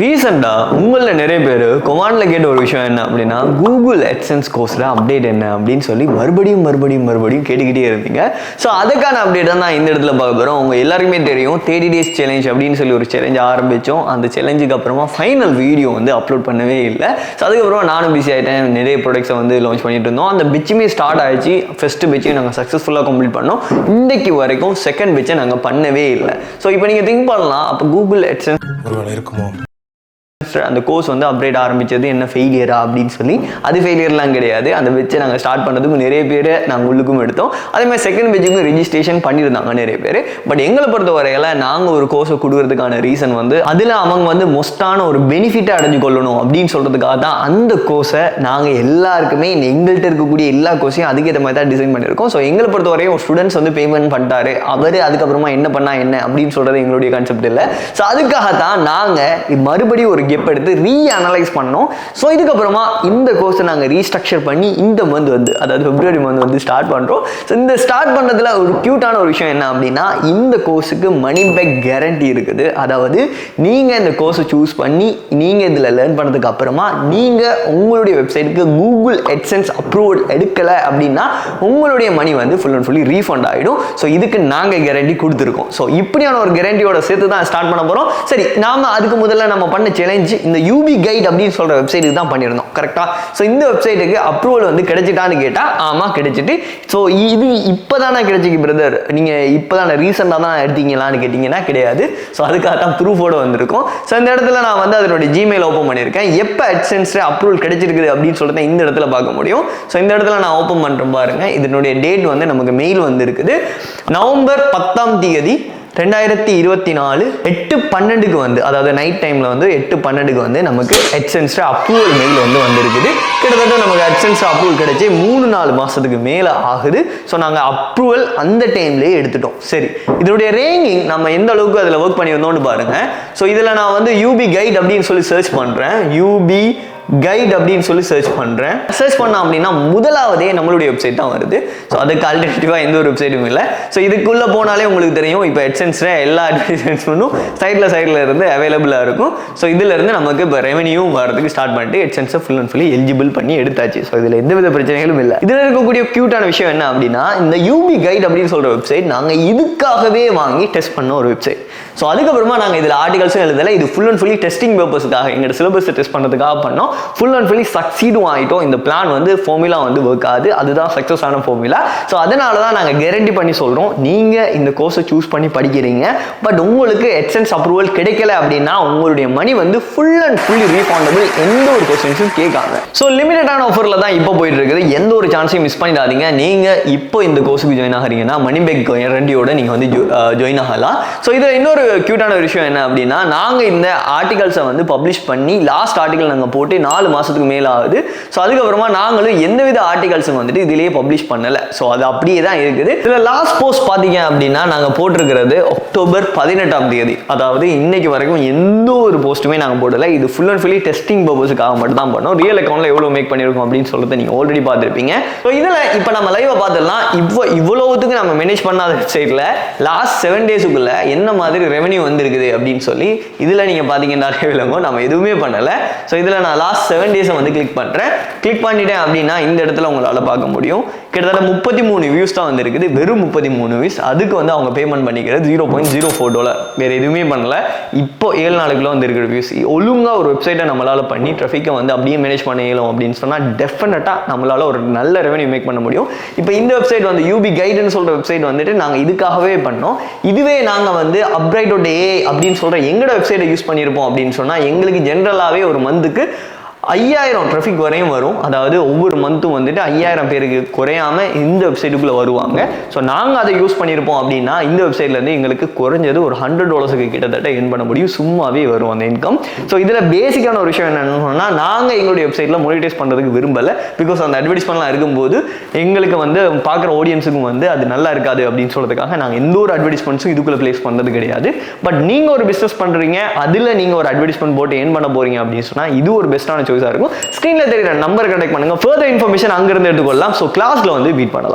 ரீசெண்டா உங்கள நிறைய பேர் கமெண்ட்ல கேட்ட ஒரு விஷயம் என்ன அப்படின்னா கூகுள் AdSense கோர்ஸ்ல அப்டேட் என்ன அப்படின்னு சொல்லி மறுபடியும் கேட்டுக்கிட்டே இருந்தீங்க. ஸோ அதுக்கான அப்டேட் தான் நான் இந்த இடத்துல பார்க்க போகிறோம். உங்க எல்லாருக்குமே தெரியும் 30 days சேலஞ்ச் அப்படின்னு சொல்லி ஒரு சேலஞ்ச் ஆரம்பித்தோம். அந்த சேலஞ்சுக்கு அப்புறமா ஃபைனல் வீடியோ வந்து அப்லோட் பண்ணவே இல்லை. ஸோ அதுக்கப்புறமா நானும் பிஸி ஆகிட்டேன். நிறைய ப்ராடக்ட்ஸை வந்து லான்ச் பண்ணிட்டு இருந்தோம். அந்த பிச்சுமே ஸ்டார்ட் ஆயிடுச்சு. ஃபர்ஸ்ட் பிச்சையும் நாங்கள் சக்ஸஸ்ஃபுல்லாக கம்ப்ளீட் பண்ணோம். இன்றைக்கு வரைக்கும் செகண்ட் பிச்சை நாங்கள் பண்ணவே இல்லை. ஸோ இப்போ நீங்கள் திங்க் பண்ணலாம், அப்போ கூகுள் AdSense ஒருவேளை இருக்குமோ அந்த கோர்ஸ் வந்து அப்டேட் ஆரம்பிச்சது என்ன ஃபெயிலியரா அப்படின்னு சொல்லி, அது ஃபெயிலியர்லாம் கிடையாது. அந்த வச்சு நாங்கள் ஸ்டார்ட் பண்ணதுக்கு நிறைய பேர் நாங்கள் உள்ளுக்கும் எடுத்தோம். அதே மாதிரி செகண்ட் பேஜுக்கும் ரெஜிஸ்ட்ரேஷன் பண்ணியிருந்தாங்க நிறைய பேர். பட் எங்களை பொறுத்த வரையில நாங்கள் ஒரு கோர்ஸை கொடுக்கறதுக்கான ரீசன் வந்து அதில் அவங்க வந்து மொஸ்டான ஒரு பெனிஃபிட்டை அடைஞ்சு கொள்ளணும் அப்படின்னு சொல்றதுக்காக தான் அந்த கோர்ஸை நாங்கள் எல்லாருக்குமே எங்கள்கிட்ட இருக்கக்கூடிய எல்லா கோர்ஸையும் அதுக்கேற்ற மாதிரி தான் டிசைன் பண்ணியிருக்கோம். ஸோ எங்களை பொறுத்த வரையும் ஒரு ஸ்டூடெண்ட்ஸ் வந்து பேமெண்ட் பண்ணிட்டாரு, அவர் அதுக்கப்புறமா என்ன பண்ணா என்ன அப்படின்னு சொல்றது எங்களுடைய கான்செப்ட் இல்லை. ஸோ அதுக்காக தான் நாங்கள் மறுபடியும் ஒரு கெப் எடுத்து ரீஅனலைஸ் பண்ணோம். ஸோ இதுக்கப்புறமா இந்த கோர்ஸை நாங்கள் ரீஸ்ட்ரக்சர் பண்ணி இந்த மந்த் வந்து, அதாவது பிப்ரவரி மந்த் வந்து ஸ்டார்ட் பண்ணுறோம். ஸோ இந்த ஸ்டார்ட் பண்ணுறதுல ஒரு க்யூட்டான ஒரு விஷயம் என்ன அப்படின்னா, இந்த கோர்ஸுக்கு மணி பேக் கேரண்டி இருக்குது. அதாவது நீங்கள் இந்த கோர்ஸை சூஸ் பண்ணி நீங்கள் இதில் லேர்ன் பண்ணதுக்கு அப்புறமா நீங்கள் உங்களுடைய வெப்சைட்டுக்கு கூகுள் AdSense அப்ரூவல் எடுக்கலை அப்படின்னா உங்களுடைய மணி வந்து ஃபுல் அண்ட் ஃபுல்லி ரீஃபண்ட் ஆகிடும். ஸோ இதுக்கு நாங்கள் கேரண்டி கொடுத்துருக்கோம். ஸோ இப்படியான ஒரு கேரண்டியோட சேர்த்து தான் ஸ்டார்ட் பண்ண போகிறோம். சரி, நாம அதுக்கு முதல்ல நம்ம பண்ண சேலஞ்ச் இந்த UB கைட் அப்படின்னு சொல்ற வெப்சைட்டுக்கு தான் பண்ணியிருந்தோம். கரெக்டா? ஸோ இந்த வெப்சைட்டுக்கு அப்ரூவல் வந்து கிடைச்சிட்டான்னு கேட்டால் ஆமாம் கிடைச்சிட்டு. ஸோ இது இப்போதானே கிடைச்சிக்கு பிரதர், நீங்கள் இப்போதானே ரீசெண்டாக தான் எடுத்தீங்களான்னு கேட்டிங்கன்னா கிடையாது. ஸோ அதுக்காக தான் ப்ரூஃபோடு வந்திருக்கும். ஸோ இந்த இடத்துல நான் வந்து அதனுடைய ஜிமெயில் ஓப்பன் பண்ணியிருக்கேன். எப்போ AdSense அப்ரூவல் கிடைச்சிருக்குது அப்படின்னு சொல்லிட்டு இந்த இடத்துல பார்க்க முடியும். ஸோ இந்த இடத்துல நான் ஓப்பன் பண்ணுறேன் பாருங்க. இதனுடைய டேட் வந்து நமக்கு மெயில் வந்து இருக்குது. நவம்பர் 10 2024 8:12 வந்து, அதாவது நைட் டைம்ல வந்து 8:12 வந்து நமக்கு AdSense அப்ரூவல் மெயில் வந்து வந்திருக்குது. கிட்டத்தட்ட நமக்கு AdSense அப்ரூவல் கிடைச்சி 3-4 மாசத்துக்கு மேல ஆகுது. ஸோ நாங்கள் அப்ரூவல் அந்த டைம்லேயே எடுத்துட்டோம். சரி, இதனுடைய ரேங்கிங் நம்ம எந்த அளவுக்கு அதில் ஒர்க் பண்ணியிருந்தோம்னு பாருங்க. ஸோ இதில் நான் வந்து UB கைட் அப்படின்னு சொல்லி சர்ச் பண்ணுறேன். UB கைட் அப்படின்னு சொல்லி சர்ச் பண்ணுறேன். சர்ச் பண்ணோம் அப்படின்னா முதலாவதே நம்மளுடைய வெப்சைட் தான் வருது. ஸோ அதுக்கு ஆல்டர்னேட்டிவாக எந்த ஒரு வெப்சைட்டும் இல்லை. ஸோ இதுக்குள்ளே போனாலே உங்களுக்கு தெரியும், இப்போ AdSense எல்லா அட்வர்டைஸ்மெண்ட்டும் சைடில் இருந்து அவைலபிளாக இருக்கும். ஸோ இதிலிருந்து நமக்கு இப்போ ரெவன்யூ வரதுக்கு ஸ்டார்ட் பண்ணிட்டு AdSense full and fully eligible பண்ணி எடுத்தாச்சு. ஸோ இதில் எந்தவித பிரச்சனைகளும் இல்லை. இதில் இருக்கக்கூடிய க்யூட்டான விஷயம் என்ன அப்படின்னா, இந்த UB கைட் அப்படின்னு சொல்கிற வெப்சைட் நாங்கள் இதுக்காகவே வாங்கி டெஸ்ட் பண்ண ஒரு வெப்சைட். ஸோ அதுக்கப்புறமா நாங்கள் இதில் ஆர்டிகல்ஸும் எழுதலை. இது ஃபுல் அண்ட் ஃபுல்லி டெஸ்டிங் பர்பஸுக்காக, எங்களோட சிலபஸை டெஸ்ட் பண்ணுறதுக்காக பண்ணோம். ஃபுல் அண்ட் ஃபுல்லி சக்சீடும் ஆகிட்டோம். இந்த பிளான் வந்து ஃபார்முலா வந்து ஒர்க் ஆகுது. அதுதான் சக்ஸஸ் ஆன ஃபார்முலா. ஸோ அதனால தான் நாங்கள் கேரண்டி பண்ணி சொல்கிறோம், நீங்கள் இந்த கோர்ஸை சூஸ் பண்ணி படிக்கிறீங்க, பட் உங்களுக்கு AdSense அப்ரூவல் கிடைக்கல அப்படின்னா உங்களுடைய மணி வந்து ஃபுல் அண்ட் ஃபுல்லி ரீஃபண்டபிள். எந்த ஒரு கொஸ்டின்ஸும் கேட்காங்க. ஸோ லிமிட்டடான ஆஃபரில் தான் இப்போ போயிட்டு இருக்குது. எந்த ஒரு சான்ஸையும் மிஸ் பண்ணிடாதீங்க. நீங்கள் இப்போ இந்த கோர்ஸுக்கு ஜாயின் ஆகிறீங்கன்னா மணி பேக் கேரண்டியோட நீங்கள் வந்து ஜாயின் ஆகலாம். ஸோ இதில் இன்னொரு க்யூட்டான விஷயம் என்ன அப்படின்னா, நாங்கள் இந்த ஆர்டிகல்ஸை வந்து பப்ளிஷ் பண்ணி லாஸ்ட் ஆர்டிகல் நாங்கள் போட்டு 4 மாசத்துக்கு மேல ஆகுது. ஸோ அதுக்கப்புறமா நாங்களும் எந்தவித ஆர்டிகல்ஸும் வந்துட்டு இதிலேயே பப்ளிஷ் பண்ணல. ஸோ அது அப்படியே தான் இருக்குது. இதில் லாஸ்ட் போஸ்ட் பார்த்தீங்க அப்படின்னா நாங்கள் போட்டிருக்கிறது அக்டோபர் 18, அதாவது இன்னைக்கு வரைக்கும் எந்த ஒரு போஸ்ட்டுமே நாங்கள் போடலை. இது ஃபுல் அண்ட் ஃபுல்லி டெஸ்டிங் பர்பஸுக்காக மட்டும் தான் பண்ணோம். ரியல் அக்கௌண்ட்ல எவ்வளோ மேக் பண்ணியிருக்கோம் அப்படின்னு சொல்லிட்டு நீங்கள் ஆல்ரெடி பார்த்துருப்பீங்க. ஸோ இதில் இப்போ நம்ம லைவாக பார்த்துடலாம். இவ்வளவுத்துக்கு நம்ம மேனேஜ் பண்ணாத வெப்சைட்டில் லாஸ்ட் 7 டேஸுக்குள்ள என்ன மாதிரி ரெவன்யூ வந்திருக்குது அப்படின்னு சொல்லி இதில் நீங்கள் பார்த்தீங்கன்னா விளங்கும். நம்ம எதுவுமே பண்ணலை. ஸோ இதில் நான் லாஸ்ட் 7 டேஸை வந்து கிளிக் பண்ணுறேன். கிளிக் பண்ணிட்டேன் அப்படின்னா இந்த இடத்துல உங்களால் பார்க்க முடியும். கிட்டத்தட்ட 33 வியூஸ் தான் வந்து இருக்குது. வெறும் 33 வியூஸ். அதுக்கு வந்து அவங்க பேமெண்ட் பண்ணிக்கிறது $0.04. வேறு எதுவுமே பண்ணல. இப்போ 7 நாளுக்குள்ள வந்து இருக்கிற வியூஸ். ஒழுங்காக ஒரு வெப்சைட்டை நம்மளால் பண்ணி ட்ராஃபிக்கை வந்து அப்படியே மேனேஜ் பண்ண இயலும் அப்படின்னு சொன்னால் டெஃபினட்டாக நம்மளால் ஒரு நல்ல ரெவன்யூ மேக் பண்ண முடியும். இப்போ இந்த வெப்சைட் வந்து UB கைடுன்னு சொல்கிற வெப்சைட் வந்துட்டு நாங்கள் இதுக்காகவே பண்ணோம். இதுவே நாங்கள் வந்து upbrite.ai அப்படின்னு சொல்கிற எங்களோட வெப்சைட்டை யூஸ் பண்ணியிருப்போம் அப்படின்னு சொன்னால் எங்களுக்கு ஜென்ரலாகவே ஒரு மந்த்துக்கு 5000 டிராஃபிக் வரையும் வரும். அதாவது ஒவ்வொரு மந்த்தும் வந்துட்டு 5000 பேருக்கு குறையாம இந்த வெப்சைட்டுக்குள்ள வருவாங்க. ஸோ நாங்கள் அதை யூஸ் பண்ணியிருப்போம் அப்படின்னா இந்த வெப்சைட்லேருந்து எங்களுக்கு குறைஞ்சது ஒரு $100 கிட்டத்தட்ட எர்ன் பண்ண முடியும். சும்மாவே வரும் அந்த இன்கம். ஸோ இதில் பேசிக்கான ஒரு விஷயம் என்னன்னு சொன்னால், நாங்கள் எங்களுடைய வெப்சைட்டில் மோனிடைஸ் பண்ணுறதுக்கு விரும்பலை. பிகாஸ் அந்த அட்வர்டைஸ்மெண்ட்லாம் இருக்கும்போது எங்களுக்கு வந்து பார்க்குற ஆடியன்ஸுக்கும் வந்து அது நல்லா இருக்காது அப்படின்னு சொல்கிறதுக்காக நாங்கள் எந்த ஒரு அட்வர்டைஸ்மெண்ட்ஸும் இதுக்குள்ளே பிளேஸ் பண்ணுறது கிடையாது. பட் நீங்கள் ஒரு பிஸ்னஸ் பண்ணுறீங்க, அதில் நீங்கள் ஒரு அட்வர்டைஸ்மெண்ட் போட்டு எர்ன் பண்ண போறீங்க அப்படின்னு சொன்னால் இது ஒரு பெஸ்ட்டான இருக்கும். ஸ்கிரீன்ல தெரியுற நம்பர் கான்டாக்ட் பண்ணுங்க. ஃபர்தர் இன்ஃபர்மேஷன் அங்கிருந்து எடுத்துக்கொள்ளலாம். ஸோ கிளாஸ்ல வந்து மீட் பண்ணலாம்.